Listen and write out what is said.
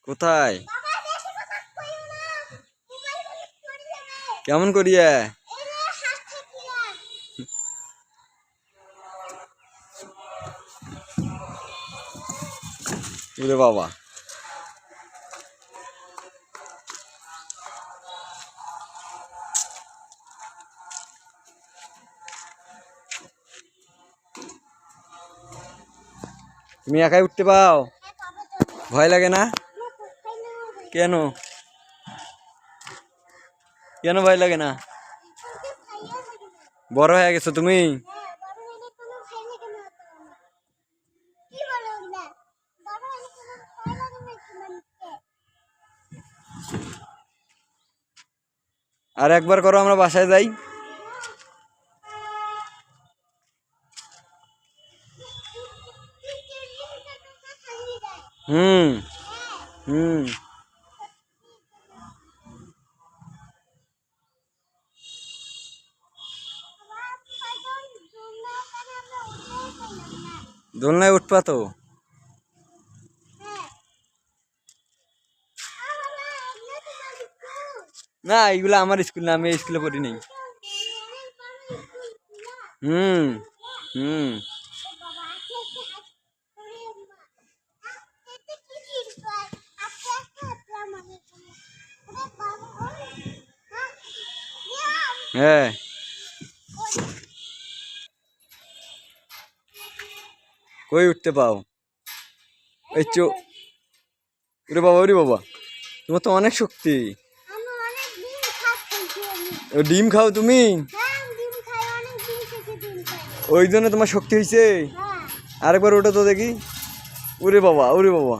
কোথায়? কেমন করিয়া? ওরে বাবা, তুমি একাই উঠতে পাও? ভয় লাগে না? কেন কেন ভয় লাগে না? বড় হয়ে গেছো তুমি? আর একবার করো, আমরা বাসায় যাই। হুম হুম দোলনায় উঠবা তো? না, এইগুলো আমার স্কুল না, আমি স্কুলে পড়ি নাই। হুম হুম হ্যাঁ, কই উঠতে পাও? এই চো, ওরে বাবা, ওরে বাবা, তোমার তো অনেক শক্তি। ও ডিম খাও তুমি? ওই জন্য তোমার শক্তি হয়েছে। আরেকবার ওটা তো দেখি। ওরে বাবা, ওরে বাবা।